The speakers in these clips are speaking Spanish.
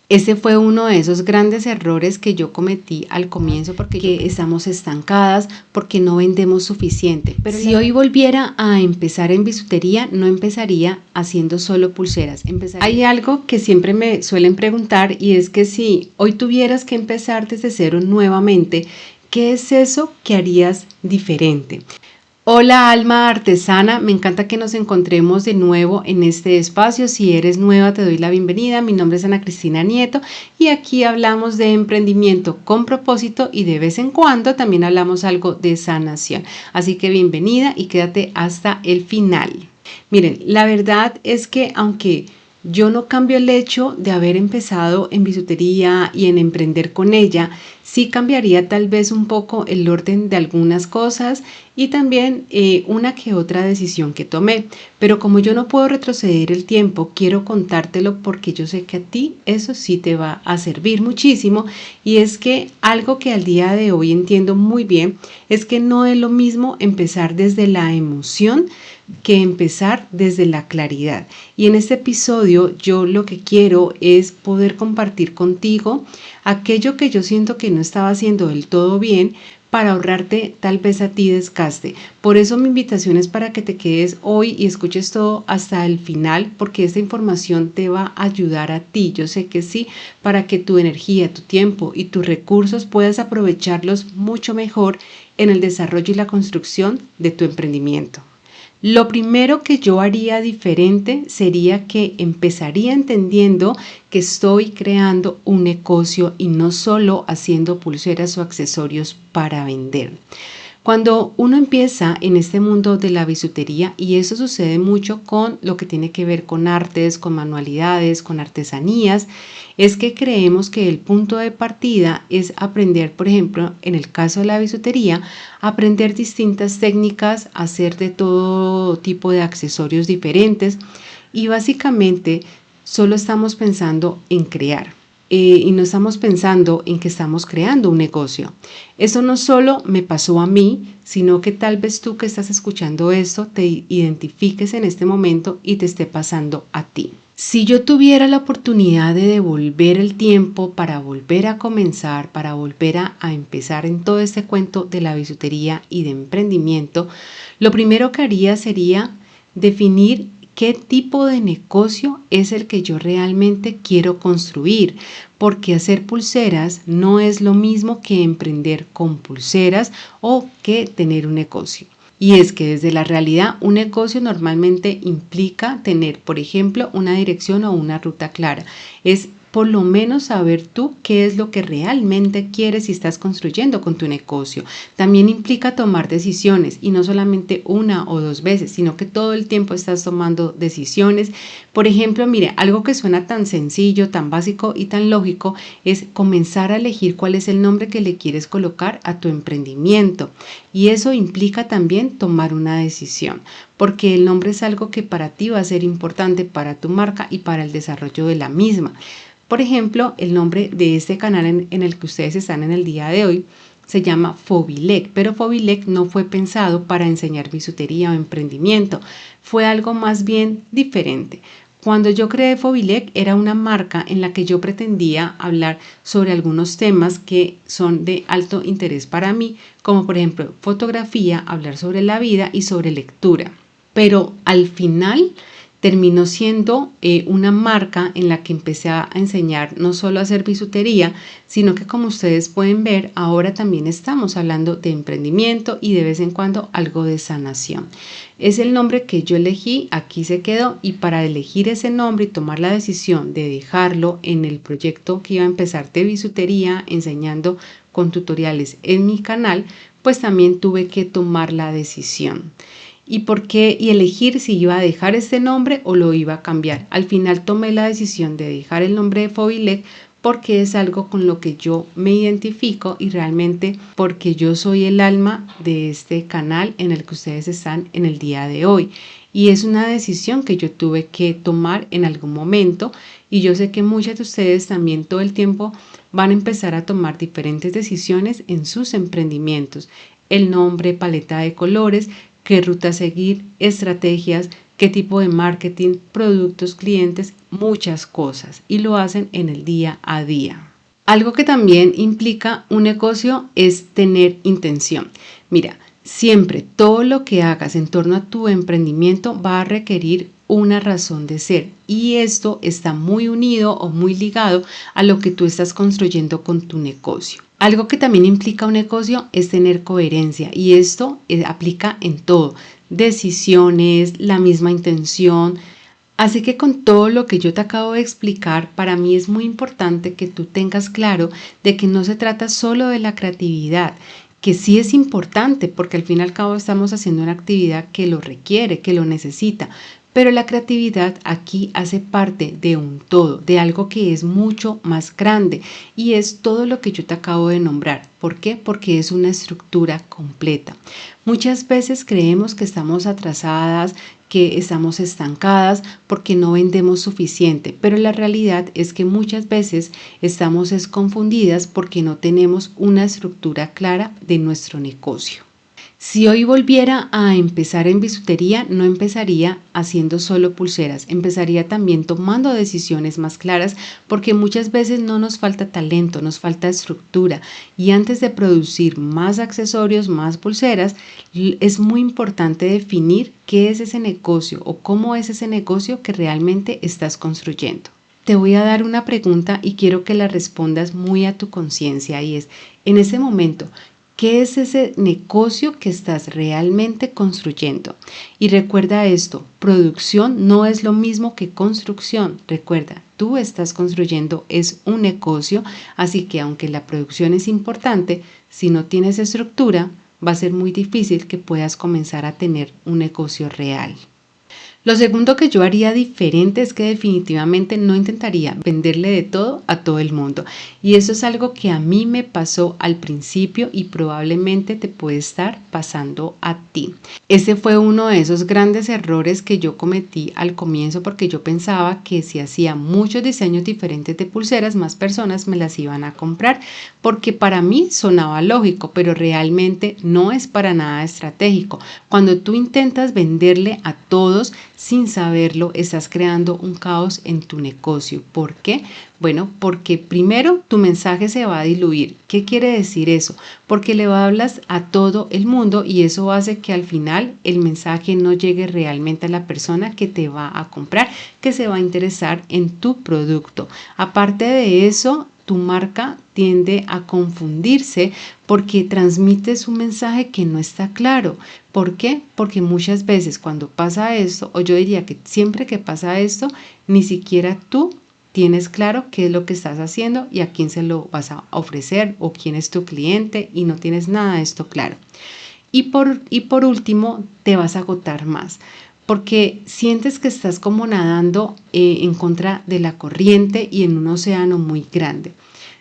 Ese fue uno de esos grandes errores que yo cometí al comienzo porque estamos estancadas, porque no vendemos suficiente. Pero si hoy volviera a empezar en bisutería, no empezaría haciendo solo pulseras. Hay algo que siempre me suelen preguntar y es que si hoy tuvieras que empezar desde cero nuevamente, ¿qué es eso que harías diferente? Hola alma artesana, me encanta que nos encontremos de nuevo en este espacio. Si eres nueva te doy la bienvenida, mi nombre es Ana Cristina Nieto y aquí hablamos de emprendimiento con propósito y de vez en cuando también hablamos algo de sanación. Así que bienvenida y quédate hasta el final. Miren, la verdad es que aunque yo no cambio el hecho de haber empezado en bisutería y en emprender con ella, sí cambiaría tal vez un poco el orden de algunas cosas y también una que otra decisión que tomé. Pero como yo no puedo retroceder el tiempo, quiero contártelo porque yo sé que a ti eso sí te va a servir muchísimo. Y es que algo que al día de hoy entiendo muy bien es que no es lo mismo empezar desde la emoción que empezar desde la claridad. Y en este episodio yo lo que quiero es poder compartir contigo aquello que yo siento que no estaba haciendo del todo bien para ahorrarte tal vez a ti desgaste. Por eso mi invitación es para que te quedes hoy y escuches todo hasta el final, porque esta información te va a ayudar a ti, yo sé que sí, para que tu energía, tu tiempo y tus recursos puedas aprovecharlos mucho mejor en el desarrollo y la construcción de tu emprendimiento. Lo primero que yo haría diferente sería que empezaría entendiendo que estoy creando un negocio y no solo haciendo pulseras o accesorios para vender. Cuando uno empieza en este mundo de la bisutería, y eso sucede mucho con lo que tiene que ver con artes, con manualidades, con artesanías, es que creemos que el punto de partida es aprender, por ejemplo, en el caso de la bisutería, aprender distintas técnicas, hacer de todo tipo de accesorios diferentes y básicamente solo estamos pensando en crear. Y no estamos pensando en que estamos creando un negocio. Eso no solo me pasó a mí, sino que tal vez tú que estás escuchando esto te identifiques en este momento y te esté pasando a ti. Si yo tuviera la oportunidad de devolver el tiempo para volver a comenzar, para volver a empezar en todo este cuento de la bisutería y de emprendimiento, lo primero que haría sería definir qué tipo de negocio es el que yo realmente quiero construir, porque hacer pulseras no es lo mismo que emprender con pulseras o que tener un negocio. Y es que desde la realidad un negocio normalmente implica tener, por ejemplo, una dirección o una ruta clara. Es por lo menos saber tú qué es lo que realmente quieres y estás construyendo con tu negocio. También implica tomar decisiones y no solamente una o dos veces, sino que todo el tiempo estás tomando decisiones. Por ejemplo, mire, algo que suena tan sencillo, tan básico y tan lógico es comenzar a elegir cuál es el nombre que le quieres colocar a tu emprendimiento. Y eso implica también tomar una decisión, porque el nombre es algo que para ti va a ser importante para tu marca y para el desarrollo de la misma. Por ejemplo, el nombre de este canal en el que ustedes están en el día de hoy se llama Fobilec, pero Fobilec no fue pensado para enseñar bisutería o emprendimiento, fue algo más bien diferente. Cuando yo creé Fobilec era una marca en la que yo pretendía hablar sobre algunos temas que son de alto interés para mí, como por ejemplo fotografía, hablar sobre la vida y sobre lectura. Pero al final terminó siendo una marca en la que empecé a enseñar no solo a hacer bisutería, sino que como ustedes pueden ver, ahora también estamos hablando de emprendimiento y de vez en cuando algo de sanación. Es el nombre que yo elegí, aquí se quedó, y para elegir ese nombre y tomar la decisión de dejarlo en el proyecto que iba a empezar de bisutería, enseñando con tutoriales en mi canal, pues también tuve que tomar la decisión. ¿Y por qué? Y elegir si iba a dejar este nombre o lo iba a cambiar. Al final tomé la decisión de dejar el nombre de Fobilec porque es algo con lo que yo me identifico y realmente porque yo soy el alma de este canal en el que ustedes están en el día de hoy. Y es una decisión que yo tuve que tomar en algún momento y yo sé que muchas de ustedes también todo el tiempo van a empezar a tomar diferentes decisiones en sus emprendimientos. El nombre, paleta de colores, qué ruta seguir, estrategias, qué tipo de marketing, productos, clientes, muchas cosas, y lo hacen en el día a día. Algo que también implica un negocio es tener intención. Mira, siempre todo lo que hagas en torno a tu emprendimiento va a requerir una razón de ser, y esto está muy unido o muy ligado a lo que tú estás construyendo con tu negocio. Algo que también implica un negocio es tener coherencia, y esto aplica en todo: decisiones, la misma intención. Así que con todo lo que yo te acabo de explicar, para mí es muy importante que tú tengas claro de que no se trata solo de la creatividad, que sí es importante porque al fin y al cabo estamos haciendo una actividad que lo requiere, que lo necesita, pero la creatividad aquí hace parte de un todo, de algo que es mucho más grande, y es todo lo que yo te acabo de nombrar. ¿Por qué? Porque es una estructura completa. Muchas veces creemos que estamos atrasadas, que estamos estancadas porque no vendemos suficiente, pero la realidad es que muchas veces estamos confundidas porque no tenemos una estructura clara de nuestro negocio. Si hoy volviera a empezar en bisutería, no empezaría haciendo solo pulseras, empezaría también tomando decisiones más claras, porque muchas veces no nos falta talento, nos falta estructura, y antes de producir más accesorios, más pulseras, es muy importante definir qué es ese negocio o cómo es ese negocio que realmente estás construyendo. Te voy a dar una pregunta y quiero que la respondas muy a tu conciencia, y es: en ese momento, ¿qué es ese negocio que estás realmente construyendo? Y recuerda esto: producción no es lo mismo que construcción. Recuerda, tú estás construyendo es un negocio, así que aunque la producción es importante, si no tienes estructura, va a ser muy difícil que puedas comenzar a tener un negocio real. Lo segundo que yo haría diferente es que definitivamente no intentaría venderle de todo a todo el mundo. Y eso es algo que a mí me pasó al principio y probablemente te puede estar pasando a ti. Ese fue uno de esos grandes errores que yo cometí al comienzo, porque yo pensaba que si hacía muchos diseños diferentes de pulseras, más personas me las iban a comprar, porque para mí sonaba lógico, pero realmente no es para nada estratégico. Cuando tú intentas venderle a todos, sin saberlo, estás creando un caos en tu negocio. ¿Por qué? Bueno, porque primero tu mensaje se va a diluir. ¿Qué quiere decir eso? Porque le hablas a todo el mundo y eso hace que al final el mensaje no llegue realmente a la persona que te va a comprar, que se va a interesar en tu producto. Aparte de eso, tu marca tiende a confundirse porque transmites un mensaje que no está claro. ¿Por qué? Porque muchas veces cuando pasa esto, o yo diría que siempre que pasa esto, ni siquiera tú tienes claro qué es lo que estás haciendo y a quién se lo vas a ofrecer o quién es tu cliente, y no tienes nada de esto claro. Y por último, te vas a agotar más, porque sientes que estás como nadando en contra de la corriente y en un océano muy grande.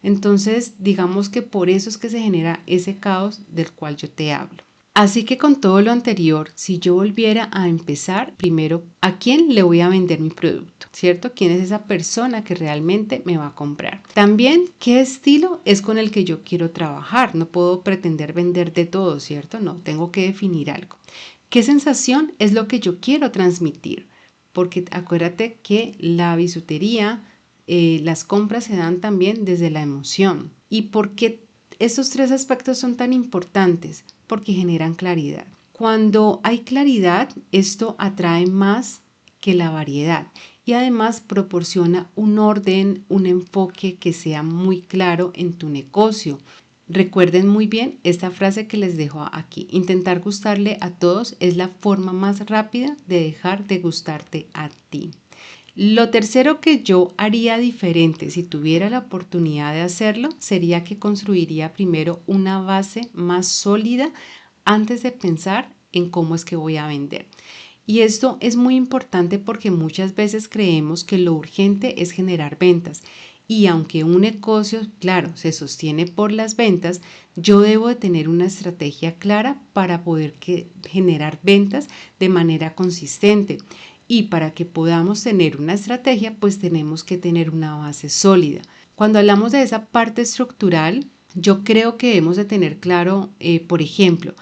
Entonces, digamos que por eso es que se genera ese caos del cual yo te hablo. Así que con todo lo anterior, si yo volviera a empezar, primero, ¿a quién le voy a vender mi producto? ¿Cierto? ¿Quién es esa persona que realmente me va a comprar? También, ¿qué estilo es con el que yo quiero trabajar? No puedo pretender vender de todo, ¿cierto? No, tengo que definir algo. ¿Qué sensación es lo que yo quiero transmitir? Porque acuérdate que la bisutería, las compras se dan también desde la emoción. ¿Y por qué estos tres aspectos son tan importantes? Porque generan claridad. Cuando hay claridad, esto atrae más que la variedad y además proporciona un orden, un enfoque que sea muy claro en tu negocio. Recuerden muy bien esta frase que les dejo aquí: intentar gustarle a todos es la forma más rápida de dejar de gustarte a ti. Lo tercero que yo haría diferente si tuviera la oportunidad de hacerlo sería que construiría primero una base más sólida antes de pensar en cómo es que voy a vender. Y esto es muy importante porque muchas veces creemos que lo urgente es generar ventas. Y aunque un negocio, claro, se sostiene por las ventas, yo debo de tener una estrategia clara para poder generar ventas de manera consistente. Y para que podamos tener una estrategia, pues tenemos que tener una base sólida. Cuando hablamos de esa parte estructural, yo creo que debemos de tener claro, por ejemplo,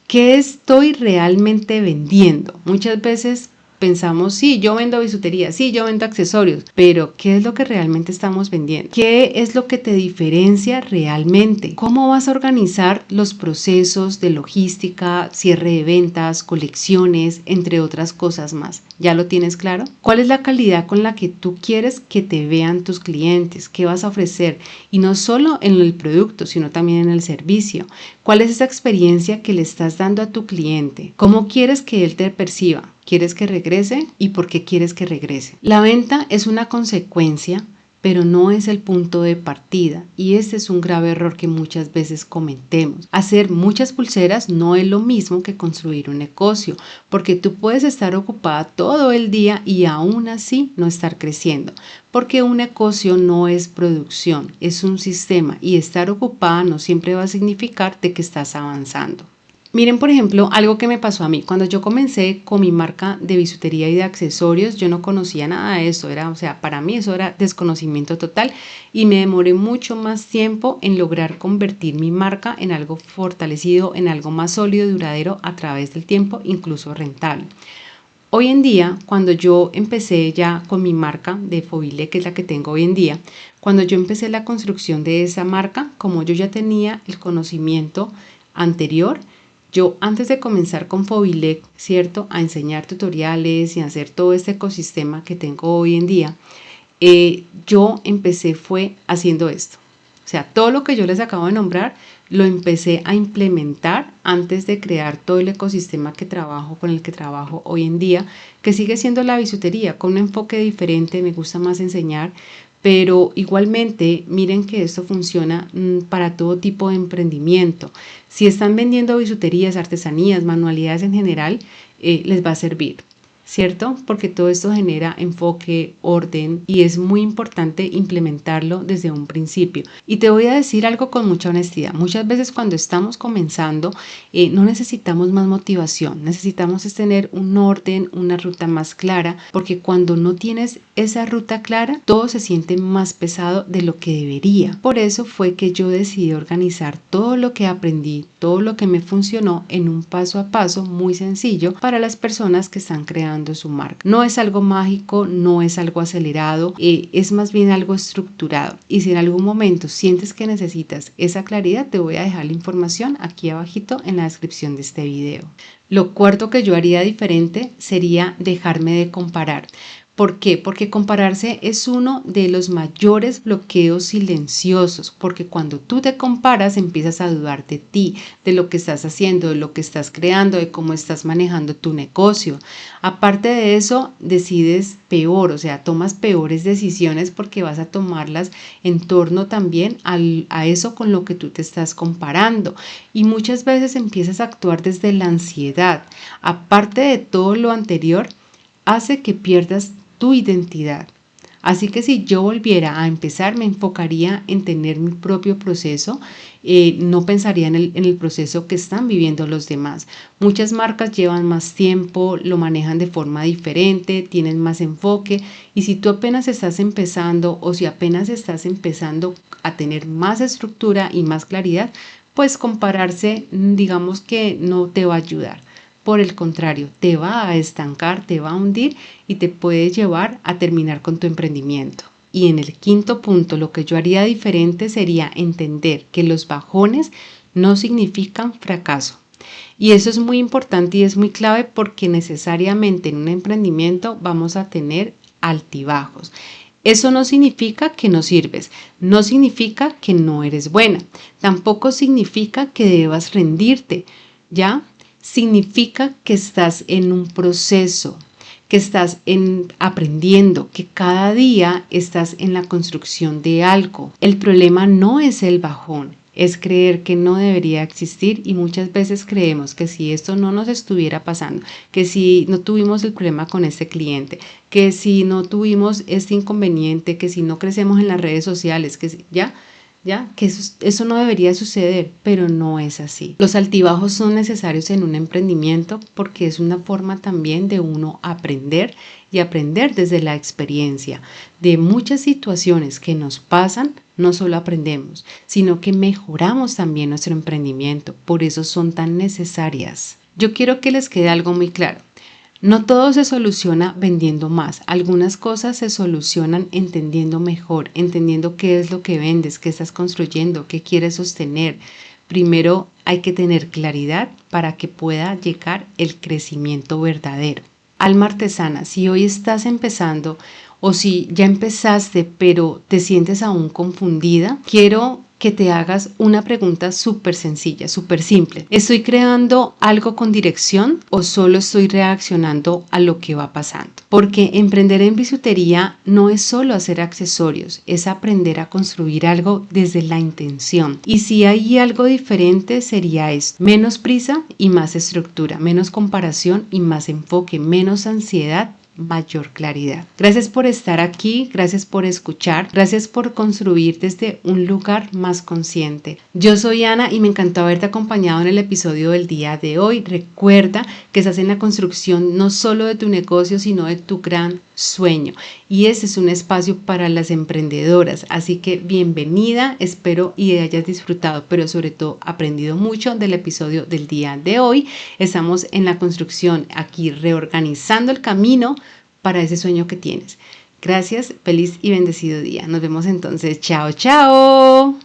¿qué estoy realmente vendiendo? Muchas veces pensamos, sí, yo vendo bisutería, sí, yo vendo accesorios, pero ¿qué es lo que realmente estamos vendiendo? ¿Qué es lo que te diferencia realmente? ¿Cómo vas a organizar los procesos de logística, cierre de ventas, colecciones, entre otras cosas más? ¿Ya lo tienes claro? ¿Cuál es la calidad con la que tú quieres que te vean tus clientes? ¿Qué vas a ofrecer? Y no solo en el producto, sino también en el servicio. ¿Cuál es esa experiencia que le estás dando a tu cliente? ¿Cómo quieres que él te perciba? ¿Quieres que regrese? ¿Y por qué quieres que regrese? La venta es una consecuencia, pero no es el punto de partida, y este es un grave error que muchas veces cometemos. Hacer muchas pulseras no es lo mismo que construir un negocio, porque tú puedes estar ocupada todo el día y aún así no estar creciendo, porque un negocio no es producción, es un sistema, y estar ocupada no siempre va a significar de que estás avanzando. Miren, por ejemplo, algo que me pasó a mí. Cuando yo comencé con mi marca de bisutería y de accesorios, yo no conocía nada de eso. Para mí eso era desconocimiento total, y me demoré mucho más tiempo en lograr convertir mi marca en algo fortalecido, en algo más sólido y duradero a través del tiempo, incluso rentable. Hoy en día, cuando yo empecé ya con mi marca de Fobile, que es la que tengo hoy en día, cuando yo empecé la construcción de esa marca, como yo ya tenía el conocimiento anterior, yo antes de comenzar con Fobile, ¿cierto? A enseñar tutoriales y a hacer todo este ecosistema que tengo hoy en día, yo empecé fue haciendo esto. O sea, todo lo que yo les acabo de nombrar lo empecé a implementar antes de crear todo el ecosistema con el que trabajo hoy en día, que sigue siendo la bisutería, con un enfoque diferente. Me gusta más enseñar, pero igualmente miren que esto funciona para todo tipo de emprendimiento. Si están vendiendo bisuterías, artesanías, manualidades en general, les va a servir, ¿cierto? Porque todo esto genera enfoque, orden, y es muy importante implementarlo desde un principio. Y te voy a decir algo con mucha honestidad. Muchas veces cuando estamos comenzando, no necesitamos más motivación, necesitamos es tener un orden, una ruta más clara, porque cuando no tienes esa ruta clara, todo se siente más pesado de lo que debería. Por eso fue que yo decidí organizar todo lo que aprendí, todo lo que me funcionó en un paso a paso muy sencillo para las personas que están creando su marca. No es algo mágico, no es algo acelerado, es más bien algo estructurado. Y si en algún momento sientes que necesitas esa claridad, te voy a dejar la información aquí abajito en la descripción de este video. Lo cuarto que yo haría diferente sería dejarme de comparar. ¿Por qué? Porque compararse es uno de los mayores bloqueos silenciosos, porque cuando tú te comparas empiezas a dudar de ti, de lo que estás haciendo, de lo que estás creando, de cómo estás manejando tu negocio. Aparte de eso, decides peor, o sea, tomas peores decisiones porque vas a tomarlas en torno también a eso con lo que tú te estás comparando. Y muchas veces empiezas a actuar desde la ansiedad. Aparte de todo lo anterior, hace que pierdas tu identidad. Así que si yo volviera a empezar, me enfocaría en tener mi propio proceso, no pensaría en el proceso que están viviendo los demás. Muchas marcas llevan más tiempo, lo manejan de forma diferente, tienen más enfoque, y si tú apenas estás empezando, o si apenas estás empezando a tener más estructura y más claridad, pues compararse, digamos que no te va a ayudar. Por el contrario, te va a estancar, te va a hundir y te puede llevar a terminar con tu emprendimiento. Y en el quinto punto, lo que yo haría diferente sería entender que los bajones no significan fracaso. Y eso es muy importante y es muy clave, porque necesariamente en un emprendimiento vamos a tener altibajos. Eso no significa que no sirves, no significa que no eres buena, tampoco significa que debas rendirte, ¿ya? Significa que estás en un proceso, que estás aprendiendo, que cada día estás en la construcción de algo. El problema no es el bajón, es creer que no debería existir, y muchas veces creemos que si esto no nos estuviera pasando, que si no tuvimos el problema con este cliente, que si no tuvimos este inconveniente, que si no crecemos en las redes sociales, que eso no debería suceder, pero no es así. Los altibajos son necesarios en un emprendimiento porque es una forma también de uno aprender, y aprender desde la experiencia. De muchas situaciones que nos pasan, no solo aprendemos, sino que mejoramos también nuestro emprendimiento. Por eso son tan necesarias. Yo quiero que les quede algo muy claro. No todo se soluciona vendiendo más. Algunas cosas se solucionan entendiendo mejor, entendiendo qué es lo que vendes, qué estás construyendo, qué quieres sostener. Primero hay que tener claridad para que pueda llegar el crecimiento verdadero. Alma artesana, si hoy estás empezando o si ya empezaste pero te sientes aún confundida, quiero que te hagas una pregunta súper sencilla, súper simple. ¿Estoy creando algo con dirección o solo estoy reaccionando a lo que va pasando? Porque emprender en bisutería no es solo hacer accesorios, es aprender a construir algo desde la intención. Y si hay algo diferente sería esto: menos prisa y más estructura, menos comparación y más enfoque, menos ansiedad, mayor claridad. Gracias por estar aquí, gracias por escuchar, gracias por construir desde un lugar más consciente. Yo soy Ana y me encantó haberte acompañado en el episodio del día de hoy. Recuerda que estás en la construcción no solo de tu negocio, sino de tu gran sueño. Y ese es un espacio para las emprendedoras. Así que bienvenida, espero y hayas disfrutado, pero sobre todo aprendido mucho del episodio del día de hoy. Estamos en la construcción aquí, reorganizando el camino para ese sueño que tienes. Gracias, feliz y bendecido día. Nos vemos entonces. Chao, chao.